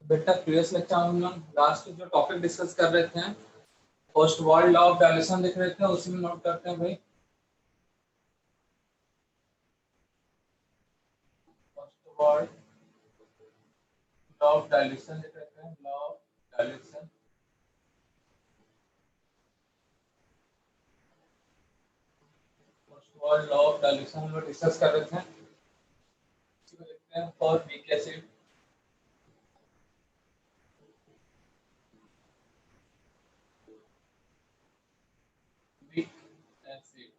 बेटा previous lecture में हम लोग लास्ट जो टॉपिक डिस्कस कर रहे थे post world law of dilation देख रहे थे, उसी में नोट करते हैं भाई। Post world law of dilation देख रहे थे, law of dilation. Post world law of dilation हम लोग डिस्कस कर रहे थे। इसी को लिखते हैं for weak acid. Weak acid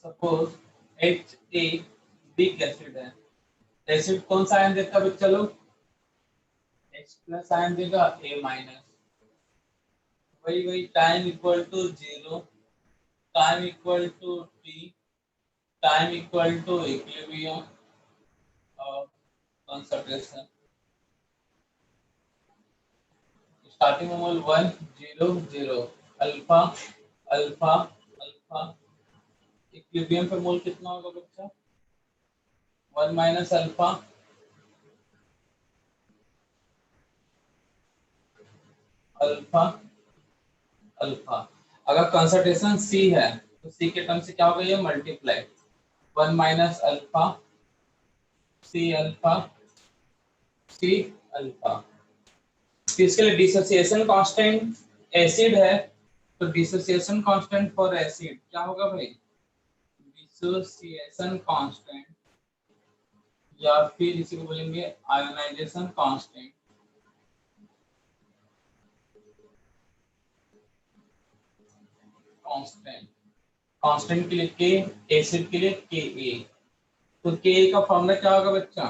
suppose H A weak acid है। एसिड कौन सा आयन देता है बच्चा लोग? H प्लस आयन देगा, A माइनस। वही वही time equal to 0, time equal to T, time equal to equilibrium और कंसंट्रेशन। स्टार्टिंग में mole 1 0 0, alpha alpha alpha. Equilibrium पे मोल कितना होगा बच्चा? 1 माइनस अल्फा अल्फा अल्फा। अगर कंसंट्रेशन C है तो C के टर्म से क्या होगा? ये multiply 1 minus alpha C alpha C alpha. तो इसके लिए डिसोसिएशन कांस्टेंट एसिड है, तो डिसोसिएशन कांस्टेंट फॉर एसिड क्या होगा भाई? डिसोसिएशन कांस्टेंट या फिर इसी को बोलेंगे आयोनाइजेशन कांस्टेंट। कांस्टेंट कांस्टेंट के लिए के, एसिड के लिए के ए। तो के ए का फॉर्मूला क्या होगा बच्चा?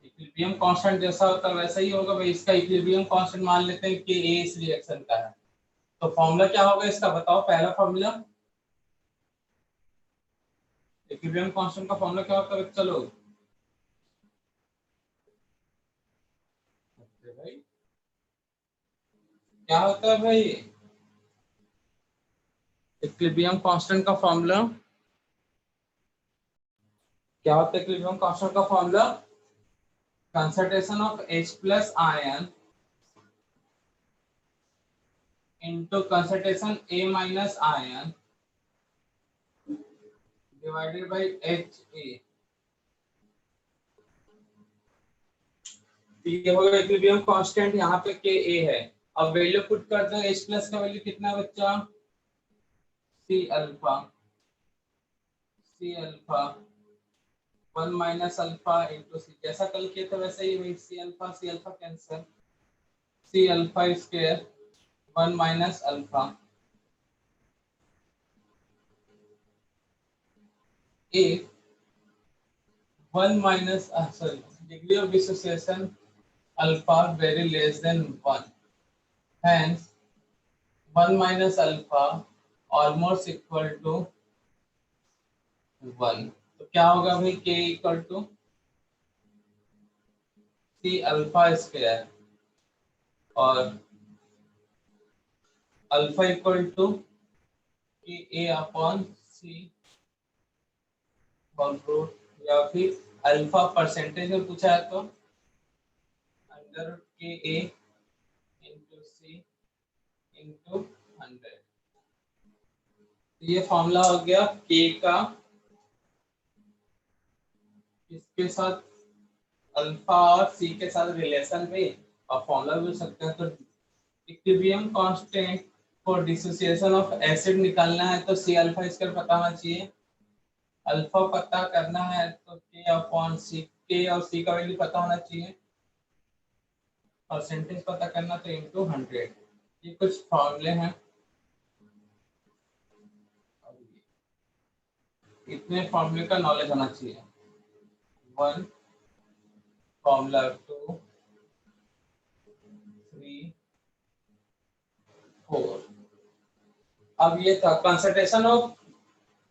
इक्विलिब्रियम कांस्टेंट जैसा होता है वैसा ही होगा भाई। इसका इक्विलिब्रियम कांस्टेंट मान लेते हैं कि ए इस रिएक्शन का है, तो फॉर्मूला क्या होगा इसका बताओ? पहला फॉर्मूला इक्विलिब्रियम कांस्टेंट का फॉर्मूला क्या होता है बच्चा लोग? भाई क्या होता है भाई इक्विलिब्रियम कांस्टेंट का फॉर्मूला? क्या होता है इक्विलिब्रियम कांस्टेंट का formula? Concentration of H plus ion into concentration A minus ion divided by HA। ये होगा इक्विलिब्रियम कांस्टेंट, यहाँ पे Ka है। अब वैल्यू पुट कर दो, H प्लस का वैल्यू कितना बच्चा? C alpha one minus alpha into C. जैसा कल किया था वैसा ही भाई। C alpha cancel, C alpha square 1 minus alpha A 1 minus sorry, degree of dissociation alpha very less than 1, hence 1 minus alpha almost equal to 1। तो क्या होगा भाई? K equal to C alpha square और alpha equal to Ka upon C whole root, या फिर alpha percentage में पूछा है तो under root Ka into C into 100। ये फॉर्मूला हो गया K का इसके साथ अल्फा और सी के साथ रिलेशन में, और फॉर्मूला भी सकते हैं। तो equilibrium constant for dissociation of acid निकालना है तो सी अल्फा स्क्वायर पता होना चाहिए। अल्फा पता करना है तो के अपॉन सी, के और सी का वैल्यू पता होना चाहिए। परसेंटेज पता करना तो इनटू 100। ये कुछ फॉर्मूले हैं, इतने फॉर्मूले का नॉलेज होना चाहिए। 1 फॉर्मूला 2 3 4। अब ये था concentration of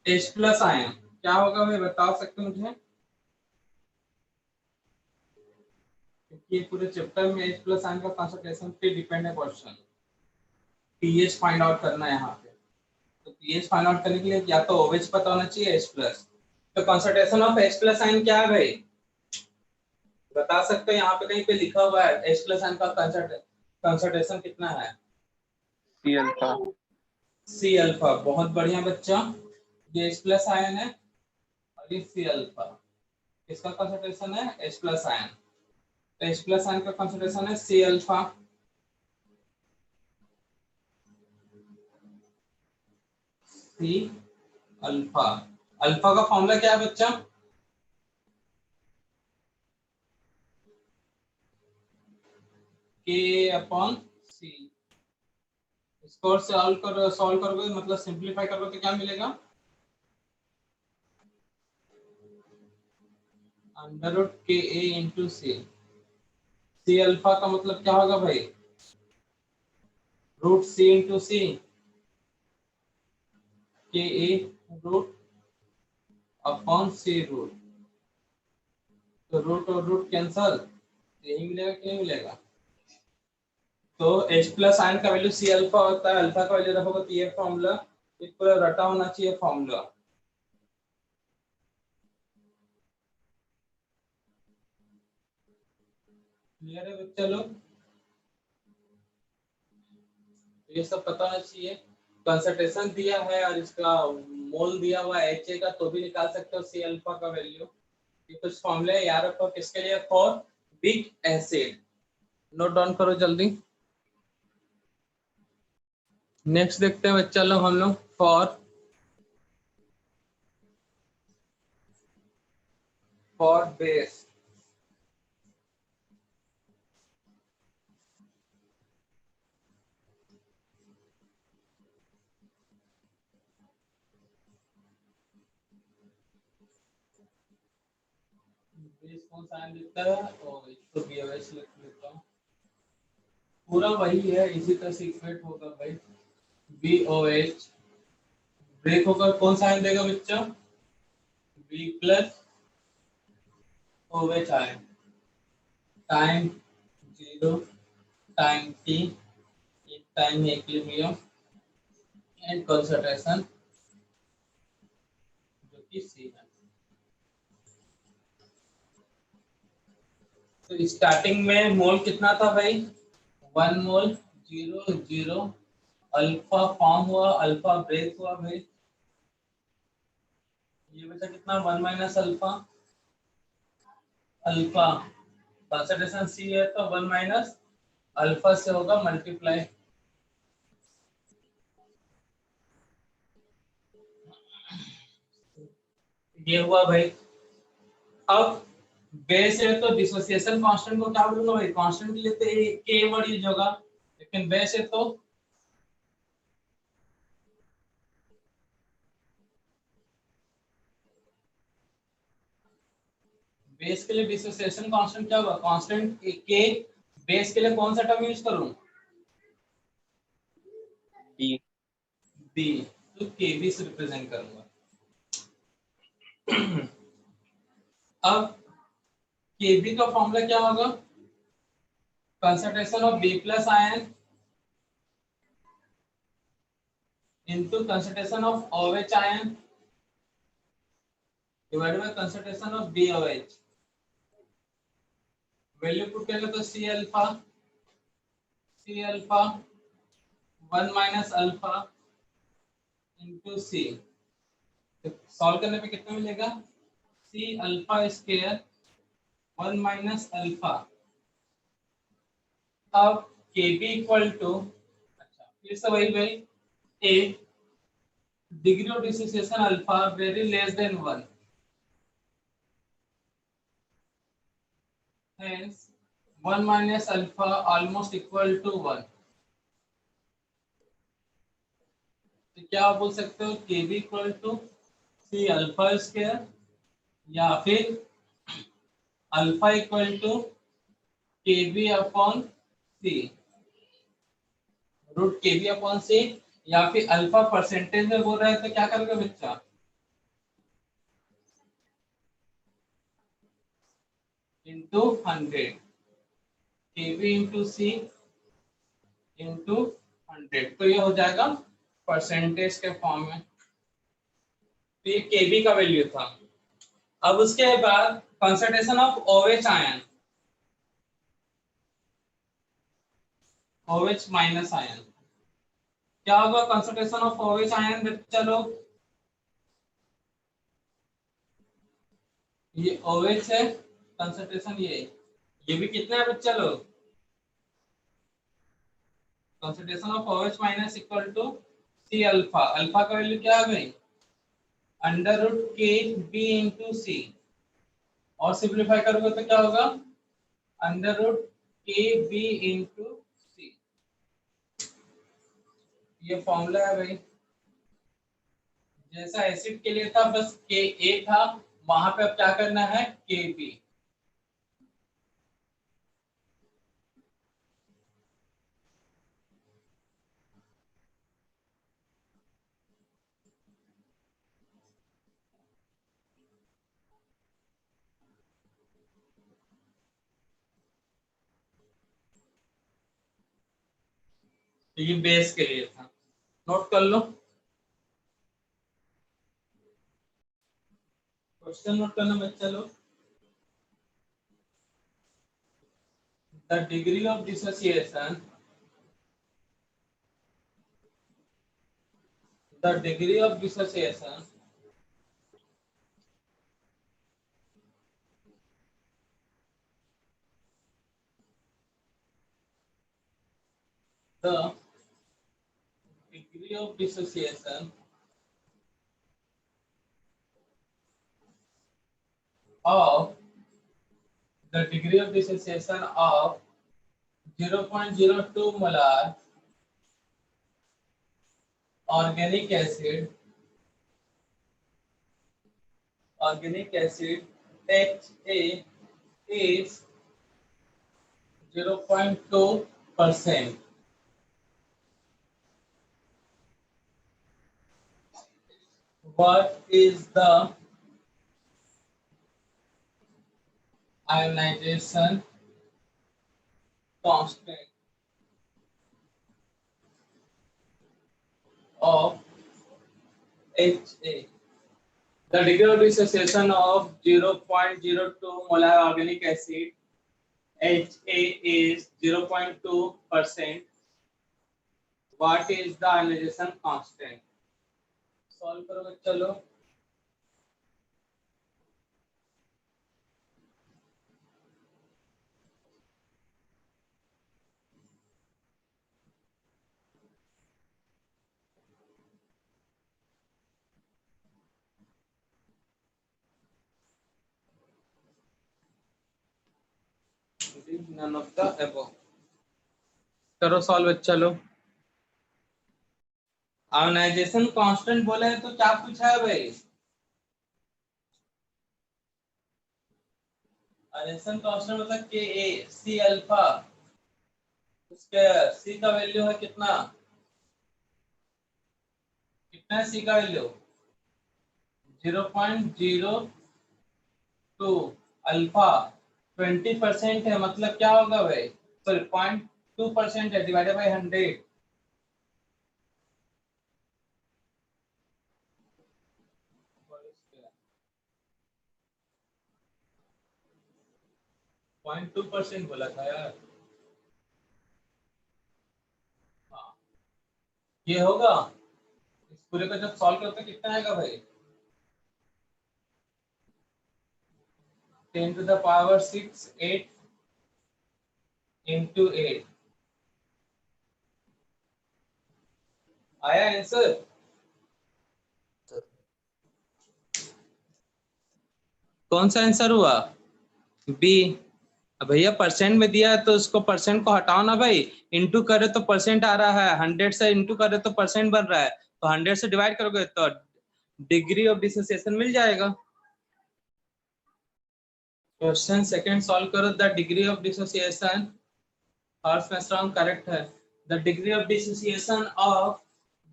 H plus ion क्या होगा भाई बता सकते मुझे? क्योंकि ये पूरे चैप्टर में H प्लस आयन का कंसंट्रेशन पे डिपेंड है क्वेश्चन। पीएच फाइंड आउट करना है यहाँ पे। तो पीएच फाइंड आउट करने के लिए या तो ओएच पता होना चाहिए H प्लस। तो concentration of H plus ion क्या है भाई, बता सकते हो? यहाँ पे कहीं पे लिखा हुआ है H प्लस आयन का कंसंट्रेशन कितना है? C alpha. सी अल्फा, बहुत बढ़िया बच्चा। ये H प्लस आयन है और ये सी अल्फा, इसका कंसंट्रेशन है H प्लस आयन। तो H प्लस आयन का कंसंट्रेशन है C alpha. C alpha, alpha का फॉर्मूला क्या है बच्चा? के अपॉन सी। इसको सॉल्व करोगे मतलब सिंपलीफाई करोगे तो क्या मिलेगा? अंडर रूट के ए इंटू सी। सी अल्फा का मतलब क्या होगा भाई? रूट सी इंटू सी, के ए रूट अपॉन सी रूट। तो रूट और रूट कैंसल, यही मिलेगा कि नहीं मिलेगा? तो H प्लस आयन का वैल्यू सी अल्फा होता है, अल्फा का वैल्यू रखोगे तो ये फॉर्मूला, ये पूरा रटा होना चाहिए फॉर्मूला। क्लियर है बच्चा लोग? ये सब पता होना चाहिए। कंसंट्रेशन दिया है और इसका मोल दिया हुआ है HA का, तो भी निकाल सकते हो सी अल्फा का वैल्यू। ये कुछ फॉर्मूले याद रखो किसके लिए? For big acid. Note down करो जल्दी। नेक्स्ट देखते हैं बच्चा लोग हम लोग फॉर बेस। बेस कौन सा आयन लिखता है? और इसको BOH लिख लेता हूँ, पूरा वही है, इसी तरह से इक्वेट होगा भाई। BOH ब्रेक होकर कौन सा आयन देगा बच्चा? B plus OH ion. Time 0, time t, एक टाइम है इक्विलिब्रियम एंड कंसंट्रेशन जो कि C है। तो स्टार्टिंग में मोल कितना था भाई? 1 मोल, 0 0, अल्फा फॉर्म हुआ, अल्फा ब्रेक हुआ भाई। ये बचा कितना? 1 minus alpha. Alpha concentration C है तो 1 माइनस अल्फा से होगा मल्टीप्लाई। ये हुआ भाई। अब बेस है तो डिसोसिएशन कांस्टेंट को क्या बोलूंगा भाई? कांस्टेंट के लिए तो के वर्ड यूज होगा, लेकिन बेस है तो बेस के लिए डिसोसिएशन कांस्टेंट क्या होगा? कांस्टेंट के। बेस के लिए कौन सा टर्म यूज करूं? बी। बी, तो के बी से रिप्रेजेंट करूंगा। अब के बी का फॉर्मूला क्या होगा? Concentration of B plus ion into concentration of OH ion divided by concentration of BOH। Value put करेंगे तो C alpha 1 minus alpha into C. Solve करने पे कितना मिलेगा? C alpha square 1 minus alpha. अब के बी इक्वल टू, अच्छा फिर से वही भाई, a degree of dissociation alpha very less than 1, hence 1 minus alpha almost equal to 1। तो क्या आप बोल सकते हो? K B equal to C alpha square या फिर alpha equal to K B upon C, root K B upon C, या फिर अल्फा परसेंटेज में बोल रहे हैं तो क्या करोगे बच्चा? इंटू 100, के बी इंटू सी इंटू 100, तो ये हो जाएगा परसेंटेज के फॉर्म में। तो ये केबी का वैल्यू था। अब उसके बाद concentration of OH ion, OH minus ion, क्या होगा कंसंट्रेशन ऑफ OH आयन बच्चा लोग? ये OH है कंसंट्रेशन, ये भी कितना है बच्चा लोग? Concentration of OH minus equal to C alpha. Alpha का वैल्यू क्या है भाई? Under root K B into C, और सिंप्लीफाई करोगे तो क्या होगा? Under root K B into C. ये फॉर्मूला है भाई, जैसा एसिड के लिए था बस के ए था, वहां पे अब क्या करना है? के बी। तो ये बेस के लिए था, नोट कर लो। क्वेश्चन नोट करना बच्चा लोग। The degree of dissociation, the degree of dissociation the degree of dissociation of the degree of dissociation of 0.02 molar organic acid HA is 0.2%. What is the ionization constant of HA? The degree of dissociation of 0.02 molar organic acid HA is 0.2%. What is the ionization constant? Solve करो बच्चा लोग। None of the above. करो solve बच्चा लोग। Ionisation constant बोला है तो क्या पूछा है भाई? आयोनाइजेशन कांस्टेंट मतलब के ए सी अल्फा, उसके सी का वैल्यू है कितना? कितना है सी का वैल्यू? 0.02। अल्फा 20% है, मतलब क्या होगा भाई? सॉरी 0.2% है, डिवाइडेड बाय 100। 0.2% बोला था यार। हाँ, ये होगा। इस पूरे को जब सॉल्व करते कितना आएगा भाई? 10 to the power 6 8 into 8 आया आंसर? कौन सा आंसर हुआ? बी। अब भैया परसेंट में दिया है तो उसको परसेंट को हटाओ ना भाई, इंटू करे तो परसेंट आ रहा है, 100 से इंटू करे तो परसेंट बन रहा है, तो 100 से डिवाइड करोगे तो डिग्री ऑफ डिसोसिएशन मिल जाएगा। क्वेश्चन सेकंड सॉल्व करो। The degree of dissociation, first में स्ट्रॉन्ग करेक्ट है। The degree of dissociation of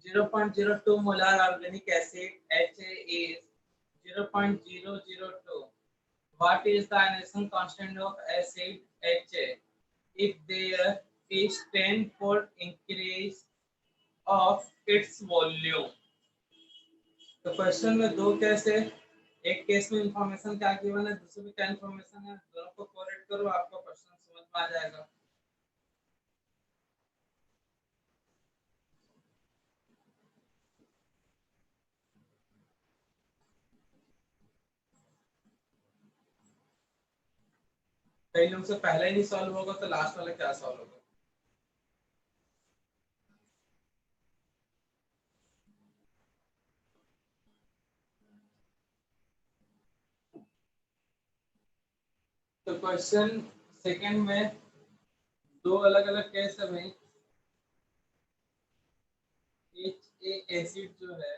0.02 molar organic acid HA is 0.002. What is the ionization constant of acid HA? If there is 10-fold increase of its volume. तो question में दो case है, एक case में information क्या given है, दूसरे में क्या इंफॉर्मेशन है, दोनों को कोरिलेट करो, आपका क्वेश्चन समझ में आ जाएगा। कई लोग से पहले ही नहीं सॉल्व होगा तो लास्ट वाला क्या सॉल्व होगा। तो क्वेश्चन सेकंड में दो अलग अलग केस है भाई। HA एसिड जो है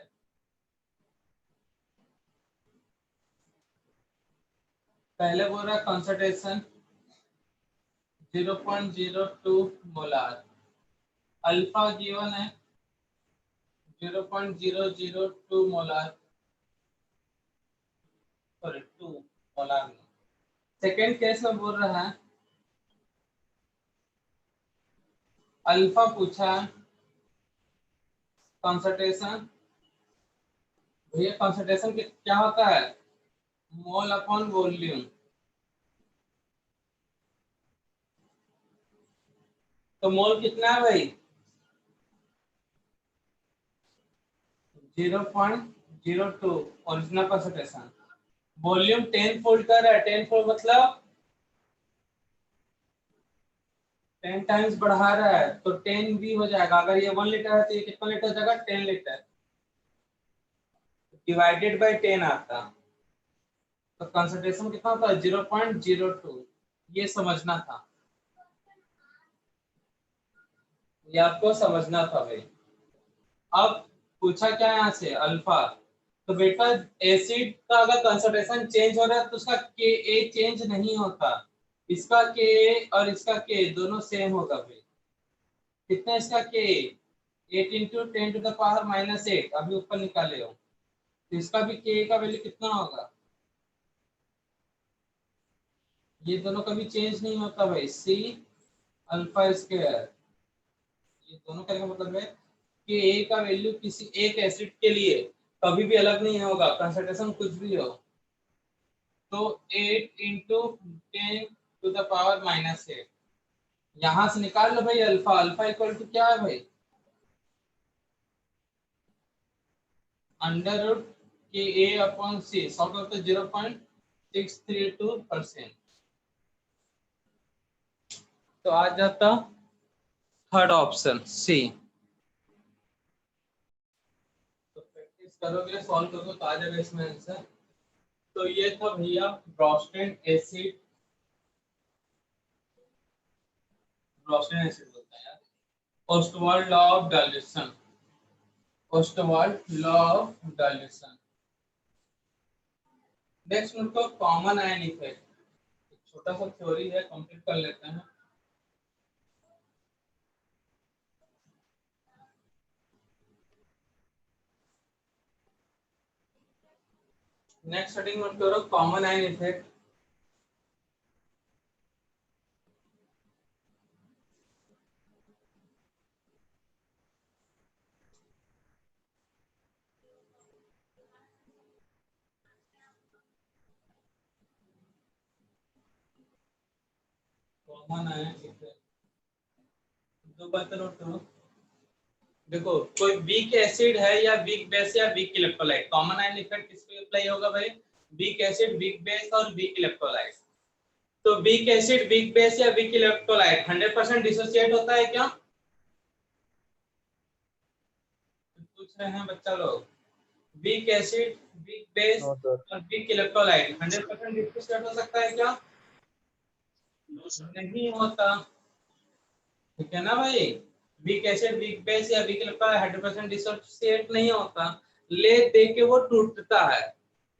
पहले बोल रहा है कंसंट्रेशन 0.02 मोलार, अल्फा गिवन है 0.002 मोलार, सॉरी 2 मोलार में। सेकेंड केस में बोल रहा है अल्फा पूछा कंसंट्रेशन, भैया कंसंट्रेशन क्या होता है, मोल अपॉन वॉल्यूम। तो मोल कितना है भाई, 0.02 ओरिजिनल कंसंट्रेशन। वॉल्यूम 10 फोल्ड कर रहा है, 10 फोल्ड मतलब 10 टाइम्स बढ़ा रहा है, तो 10 भी हो जाएगा। अगर ये 1 लीटर है तो ये कितना लीटर हो जाएगा, 10 लीटर डिवाइडेड बाय 10 आता। तो कंसंट्रेशन कितना होता है, 0.02। ये समझना था, ये आपको समझना था भाई। अब पूछा क्या यहाँ से, अल्फा। तो बेटा एसिड का अगर कंसंट्रेशन चेंज हो रहा है तो उसका के चेंज नहीं होता, इसका के और इसका के दोनों सेम होगा भाई। कितना इसका के, 8 इंटू 10 टू द पावर -8, अभी ऊपर निकाले हो, तो इसका भी के का वैल्यू कितना होगा, ये दोनों कभी चेंज नहीं होता भाई, सी अल्फा स्क्वायर। ये दोनों का मतलब है कि ए का वैल्यू किसी एक एसिड के लिए कभी भी अलग नहीं होगा, कंसंट्रेशन कुछ भी हो। तो 8 इंटू 10 टू द पावर -8, यहां से निकाल लो भाई अल्फा। अल्फा इक्वल टू क्या है भाई, अंडर रूट के ए अपॉन सी, सॉल्व करते 0.632%। तो आ जाता थर्ड ऑप्शन सी। तो प्रैक्टिस करोगे, सॉल्व करोगे तो आ जाएगा इसमें आंसर। तो ये था भैया ब्रोस्टेन एसिड, ब्रोस्टेन एसिड बोलते हैं यार, Ostwald law of dilution, Ostwald law of dilution. Next उनको कॉमन आयन इफेक्ट, छोटा सा थ्योरी है, कंप्लीट कर लेते हैं। नेक्स्ट हेडिंग में करो common ion effect. Common ion effect दो बातें नोट करो। देखो कोई वीक एसिड है या वीक बेस या weak electrolyte, common ion effect किस पे अप्लाई होगा भाई, वीक एसिड, वीक बेस और वीक इलेक्ट्रोलाइट। तो वीक एसिड, वीक बेस या वीक इलेक्ट्रोलाइट 100% डिसोसिएट होता है क्या, पूछ रहे हैं बच्चा लोग। Weak acid, weak base no sir. और वीक इलेक्ट्रोलाइट 100% डिसोसिएट हो सकता है क्या, नहीं होता। ठीक है ना भाई, वीक एसिड, वीक बेस या वीक इलेक्ट्रोलाइट 100% डिसोसिएट नहीं होता, ले दे के वो टूटता है।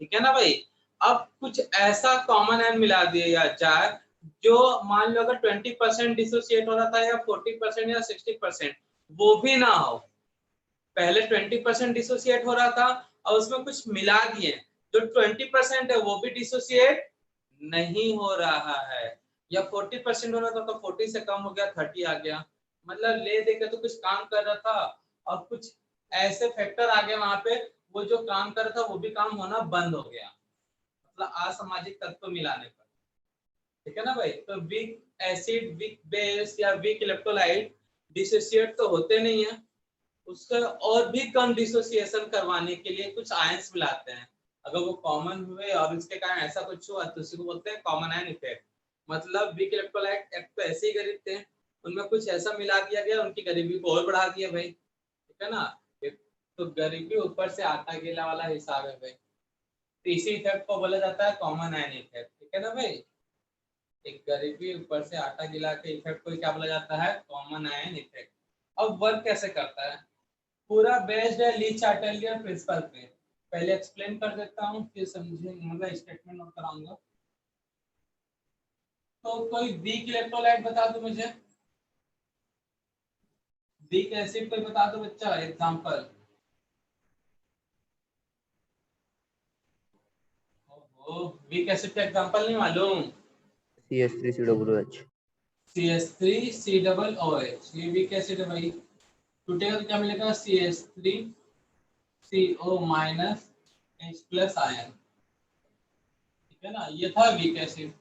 ठीक है ना भाई। अब कुछ ऐसा कॉमन आयन मिला दिया जाए जो मान लो अगर 20% डिसोसिएट हो रहा था या 40% या 60%, वो भी ना हो, पहले 20% डिसोसिएट हो रहा था और उसमें कुछ मिला दिए, जो 20% है वो भी डिसोसिएट नहीं हो रहा है, या 40% हो रहा था तो 40 से कम हो गया, 30 आ गया, मतलब ले दे के तो कुछ काम कर रहा था और कुछ ऐसे फैक्टर आ गए वहां पे, वो जो काम कर रहा था वो भी काम होना बंद हो गया, मतलब असामाजिक तत्व मिलाने पर। ठीक है ना भाई। तो वीक एसिड, वीक बेस या वीक इलेक्ट्रोलाइट डिसोसिएट तो होते नहीं है, उसका और भी कम डिसोसिएशन करवाने के लिए कुछ आयंस मिलाते हैं। अगर वो कॉमन हुए और इसके कारण ऐसा कुछ हुआ तो उसी को बोलते हैं कॉमन आयन इफेक्ट। मतलब वीक इलेक्ट्रोलाइट एक तो ऐसे ही गरीब थे, उनमें कुछ ऐसा मिला दिया गया, उनकी गरीबी को और बढ़ा दिया भाई। ठीक है ना। तो गरीबी ऊपर से आटा गीला वाला हिसाब है भाई। तो इसी इफेक्ट को बोला जाता है कॉमन आयन इफेक्ट। ठीक है ना भाई। एक गरीबी ऊपर से आटा गिला के इफेक्ट को क्या बोला जाता है, कॉमन आयन इफेक्ट। अब वर्क कैसे करता है, पूरा बेस्ड है ली चार्टेलियर प्रिंसिपल पे। पहले एक्सप्लेन कर देता हूँ फिर समझे, मतलब स्टेटमेंट नोट कराऊंगा। तो कोई वीक इलेक्ट्रोलाइट बता दो मुझे, वीक एसिड कोई बता दो बच्चा, एग्जांपल। ओहो, वीक एसिड का एग्जांपल नहीं मालूम। CH3COOH। CH3COOH ये वीक एसिड है भाई। टूटेगा तो क्या मिलेगा, CH3CO minus H plus ion. ठीक है ना, ये था वीक एसिड।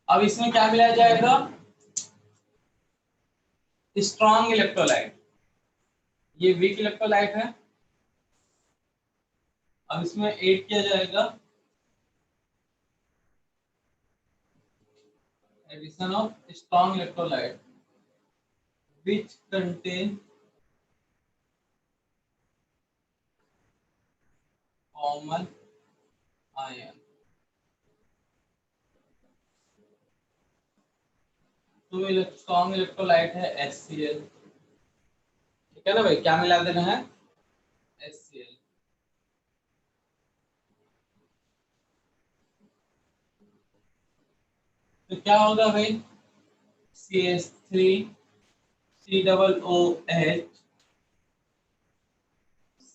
अब इसमें क्या मिलाया जाएगा, स्ट्रॉन्ग इलेक्ट्रोलाइट। ये वीक इलेक्ट्रोलाइट है, अब इसमें ऐड किया जाएगा addition of strong electrolyte which contain common ion. तो स्ट्रॉन्ग इलेक्ट्रोलाइट है HCl। ठीक है ना भाई, क्या मिला देना है, HCl। तो क्या होगा भाई, CH3COOH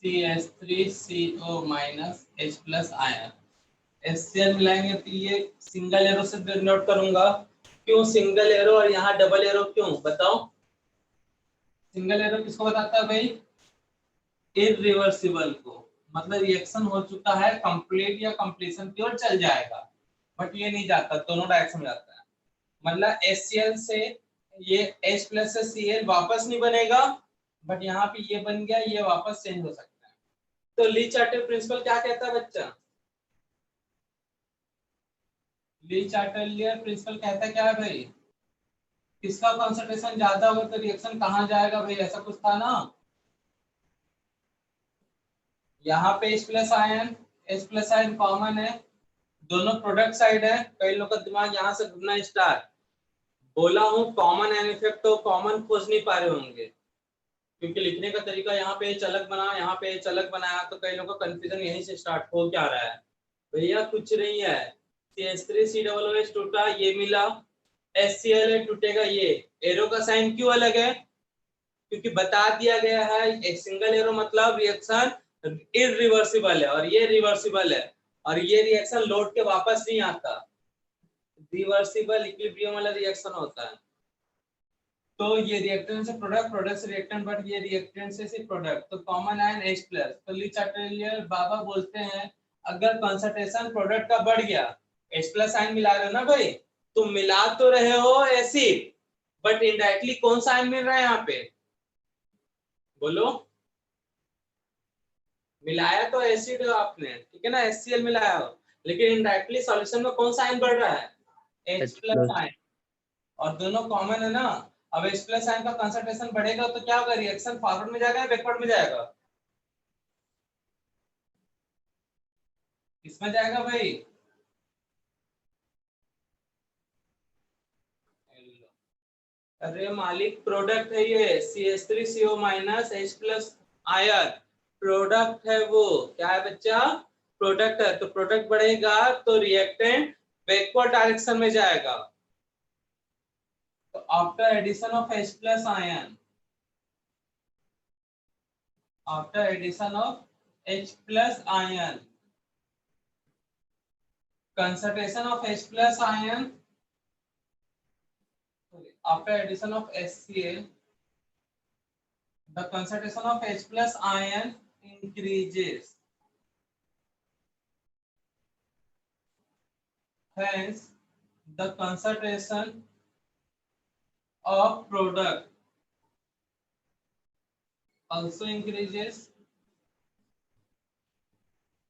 CH3CO minus H plus ion. HCl मिलाएंगे तो ये सिंगल एरो से डिनोट करूंगा। क्यों सिंगल एरो और यहाँ डबल एरो क्यों, बताओ। सिंगल एरो किसको बताता है भाई, इरिवर्सिबल को, मतलब रिएक्शन हो चुका है कंप्लीट या कंप्लीशन की ओर चल जाएगा, बट ये नहीं जाता, दोनों डायरेक्शन में जाता है। मतलब HCl से ये H प्लस से Cl वापस नहीं बनेगा, बट यहाँ पे ये बन गया, ये वापस चेंज हो सकता है। तो ली चार्टेल प्रिंसिपल क्या कहता है बच्चा, ली चार्टेलियर प्रिंसिपल कहता है क्या है भाई, किसका कंसंट्रेशन ज्यादा होगा तो रिएक्शन कहाँ जाएगा भाई, ऐसा कुछ था ना। यहाँ पे H प्लस आयन कॉमन है, दोनों प्रोडक्ट साइड है। कई लोग का दिमाग यहाँ से घूमना स्टार्ट, बोला हूँ कॉमन एन इफेक्ट, तो कॉमन खोज नहीं पा रहे होंगे क्योंकि लिखने का तरीका यहाँ पे H अलग बना, यहाँ पे H अलग बनाया, तो कई लोगों का कंफ्यूजन यहीं से स्टार्ट हो क्या रहा है। भैया कुछ नहीं है, CH3COOH टूटा, ये मिला, HCl टूटेगा, ये एरो का साइन क्यों अलग है, क्योंकि बता दिया गया है एक सिंगल एरो मतलब रिएक्शन इरिवर्सिबल है, और ये रिवर्सिबल है, और ये रिएक्शन लौट के वापस नहीं आता, रिवर्सिबल इक्विलिब्रियम वाला रिएक्शन होता है। तो ये रिएक्टेंट से प्रोडक्ट, प्रोडक्ट से रिएक्टेंट, बट ये रिएक्टेंट से सिर्फ प्रोडक्ट, तो कॉमन आयन H प्लस। तो ली चार्टेलियर बाबा बोलते हैं अगर कंसंट्रेशन प्रोडक्ट का बढ़ गया, H प्लस आयन मिला रहे हो ना भाई, तो मिला तो रहे हो एसिड, बट इनडायरेक्टली कौन सा आयन मिल रहा है यहाँ पे, बोलो। मिलाया तो एसिड आपने, ठीक है ना, HCl मिलाया हो, लेकिन इनडायरेक्टली सॉल्यूशन में कौन सा आयन बढ़ रहा है, H प्लस आयन, और दोनों कॉमन है ना। अब H प्लस आयन का कंसंट्रेशन बढ़ेगा तो क्या होगा, रिएक्शन फॉरवर्ड में जाएगा या बैकवर्ड में जाएगा, किसमें जाएगा भाई, अरे मालिक प्रोडक्ट है ये, CH3CO minus H plus ion product है, वो क्या है बच्चा, प्रोडक्ट है। तो प्रोडक्ट बढ़ेगा तो रिएक्टेंट बैकवर्ड डायरेक्शन में जाएगा। तो after addition of H plus ion, after addition of H plus ion, concentration of H plus ion after addition of HCl, the concentration of H plus ion increases. Hence, the concentration of product also increases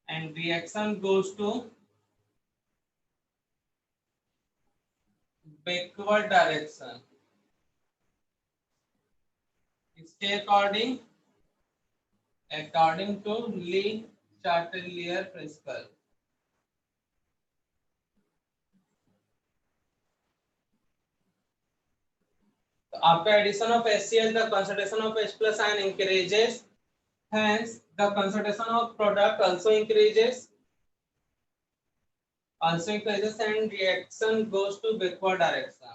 and reaction goes to backward direction. इसके according to Lee Chatelier principle. So after addition of HCl, the concentration of H plus ion increases. Hence, the concentration of product also increases. And reaction goes to backward direction.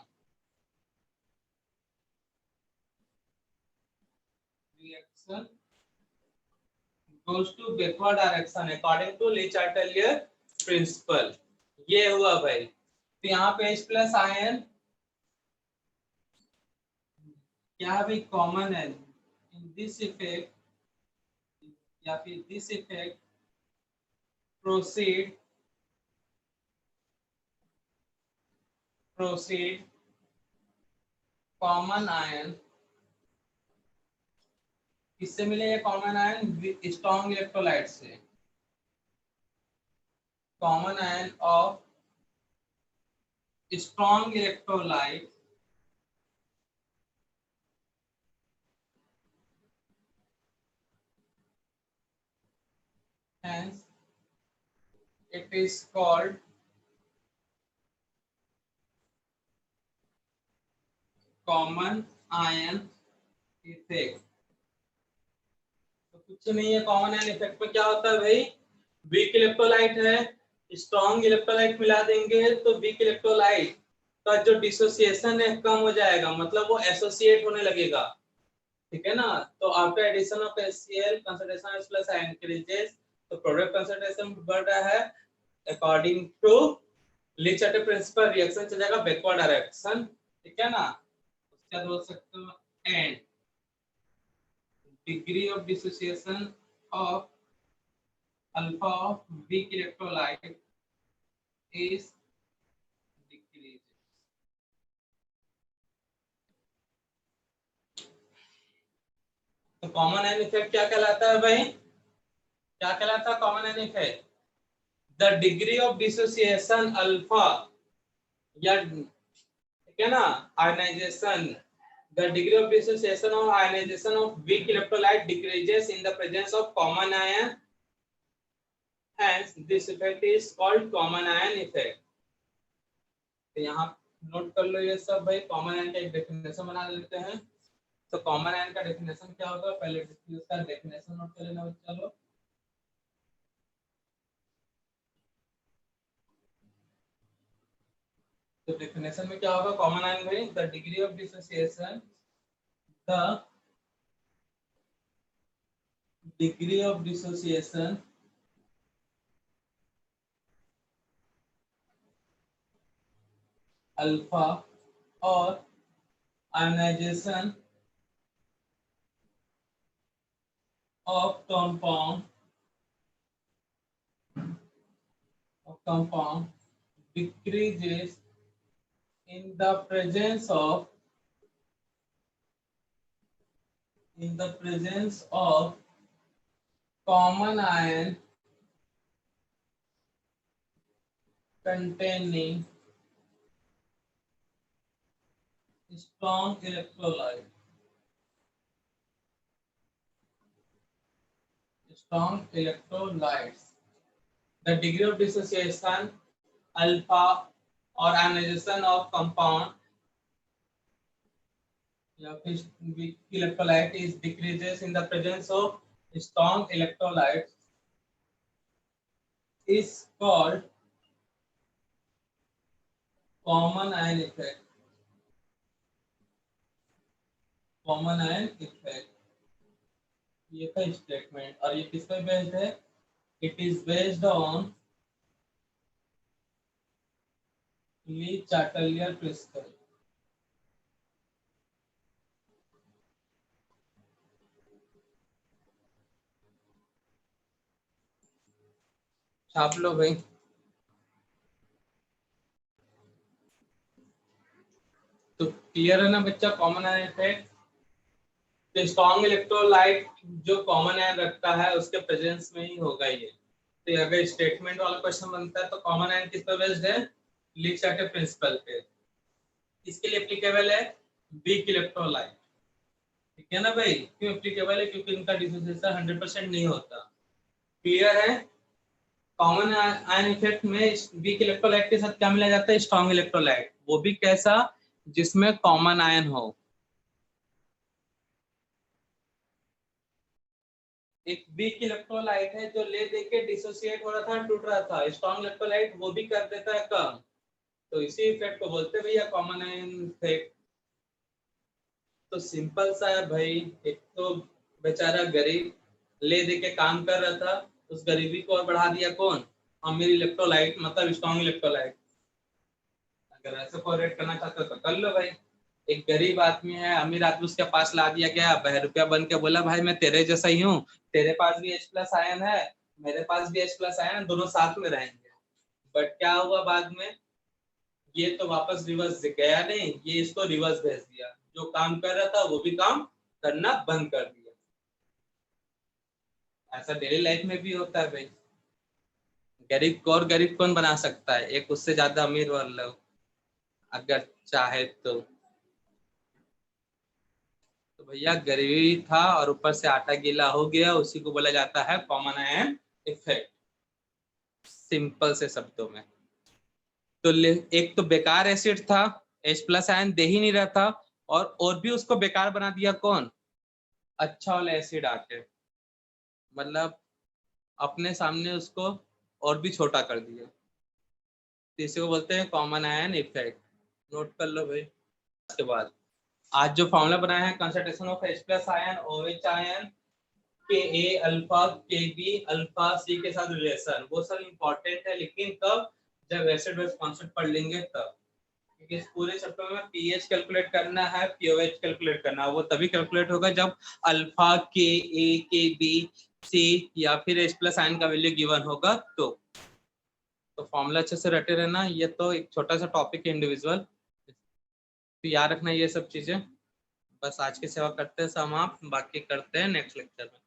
Reaction goes to backward direction according to Lee Chatelier principle. ये हुआ भाई. तो यहाँ पे H plus ion क्या भी common है in this effect या फिर this effect proceed common ion. किससे मिले ये कॉमन आयन? स्ट्रॉन्ग इलेक्ट्रोलाइट से. Common ion of strong electrolyte hence it is called common ion effect. तो कुछ नहीं है. कॉमन आयन इफेक्ट में क्या होता है भाई? वीक इलेक्ट्रोलाइट है, स्ट्रॉन्ग इलेक्ट्रोलाइट मिला देंगे तो वीक इलेक्ट्रोलाइट का जो डिसोसिएशन है कम हो जाएगा, मतलब वो एसोसिएट होने लगेगा. ठीक है ना. तो after addition of HCl concentration H plus ion increases, तो प्रोडक्ट कंसंट्रेशन बढ़ रहा है. According to Le Chatelier principle reaction चल जाएगा बैकवर्ड डायरेक्शन. ठीक है ना. उसके बाद बोल सकते हो and degree of dissociation of alpha of weak electrolyte is decreased. तो कॉमन आयन इफेक्ट क्या कहलाता है भाई? क्या कहलाता है common ion effect? The degree of dissociation alpha या ठीक है ना ionization. The degree of dissociation or ionization of weak electrolyte decreases in the presence of common ion. Hence, this effect is called common ion effect. तो यहाँ note कर लो ये सब भाई. कॉमन आयन का एक डेफिनेशन बना लेते हैं. तो कॉमन आयन का डेफिनेशन क्या होगा? पहले इसका डेफिनेशन नोट कर लेना बच्चा लोग. तो डेफिनेशन में क्या होगा कॉमन आयन भाई? The degree of dissociation the degree of dissociation alpha or ionization of compound decreases in the presence of common ion containing strong electrolyte. Strong electrolytes. The degree of dissociation alpha or ionization of compound weak electrolyte is decreases in the presence of strong electrolytes is called common ion effect. Common ion effect. ये था statement. और ये किस पे based है? It is based on Le Chatelier principle. छाप लो भाई। तो क्लियर है ना बच्चा, कॉमन आयन इफेक्ट। तो स्ट्रॉन्ग इलेक्ट्रोलाइट जो कॉमन आयन रखता है उसके प्रेजेंस में ही होगा ये। तो अगर स्टेटमेंट वाला क्वेश्चन बनता है तो कॉमन आयन किस पर बेस्ड है, ली-चार्टे प्रिंसिपल पे। इसके लिए एप्लीकेबल है वीक इलेक्ट्रोलाइट, ठीक है ना भाई। क्यों एप्लीकेबल है, क्योंकि इनका डिसोसिएशन 100% नहीं होता। क्लियर है। कॉमन आयन इफेक्ट में वीक इलेक्ट्रोलाइट के साथ क्या मिला जाता है, स्ट्रॉन्ग इलेक्ट्रोलाइट, वो भी कैसा, जिसमें कॉमन आयन हो। एक वीक इलेक्ट्रोलाइट है जो ले दे के डिसोसिएट हो रहा था, टूट रहा था, स्ट्रॉन्ग इलेक्ट्रोलाइट वो भी कर देता है कम। तो इसी इफेक्ट को बोलते हैं भैया कॉमन आयन इफेक्ट। तो सिंपल सा है भाई, एक तो बेचारा गरीब ले दे के काम कर रहा था, उस गरीबी को और बढ़ा दिया कौन, अमीर इलेक्ट्रोलाइट, मतलब स्ट्रॉन्ग इलेक्ट्रोलाइट। अगर ऐसे कोरिलेट करना चाहते हो तो कर लो भाई। एक गरीब आदमी है, अमीर आदमी उसके पास ला दिया गया बहरूपिया बन के, बोला भाई मैं तेरे जैसा ही हूँ, तेरे पास भी H+ आयन है, मेरे पास भी H+ आयन है, दोनों साथ में रहेंगे। बट क्या हुआ बाद में, ये तो वापस रिवर्स गया नहीं, ये इसको रिवर्स भेज दिया, जो काम कर रहा था वो भी काम करना बंद कर दिया। ऐसा डेली लाइफ में भी होता है भाई। गरीब को और गरीब कौन बना सकता है, एक उससे ज्यादा अमीर वाला लोग, अगर चाहे तो। तो भैया गरीबी था और ऊपर से आटा गीला हो गया, उसी को बोला जाता है कॉमन आयन इफेक्ट, सिंपल से शब्दों में। तो एक तो बेकार एसिड था, H+ आयन दे ही नहीं रहा था, और भी उसको बेकार बना दिया कौन, अच्छा वाला एसिड आके, मतलब अपने सामने उसको और भी छोटा कर दिया। तो इसी को बोलते हैं कॉमन आयन इफेक्ट, नोट कर लो भाई। उसके बाद आज जो फॉर्मूला बनाया है, concentration of H+ ion, OH ion, Ka alpha Kb alpha C के साथ रिलेशन, वो सब इंपॉर्टेंट है, लेकिन कब, जब एसिड बेस कांस्टेंट पढ़ लेंगे तब। क्योंकि इस पूरे चैप्टर में पीएच कैलकुलेट करना है, पीओएच कैलकुलेट करना है, वो तभी कैलकुलेट होगा जब अल्फा Ka Kb C या फिर H+ आयन का वैल्यू गिवन होगा तो फॉर्मूला अच्छे से रटे रहना। ये तो एक छोटा सा टॉपिक है इंडिविजुअल, तो याद रखना ये सब चीजें। बस आज की सेवा करते हैं समाप्त, बाकी करते हैं नेक्स्ट लेक्चर में।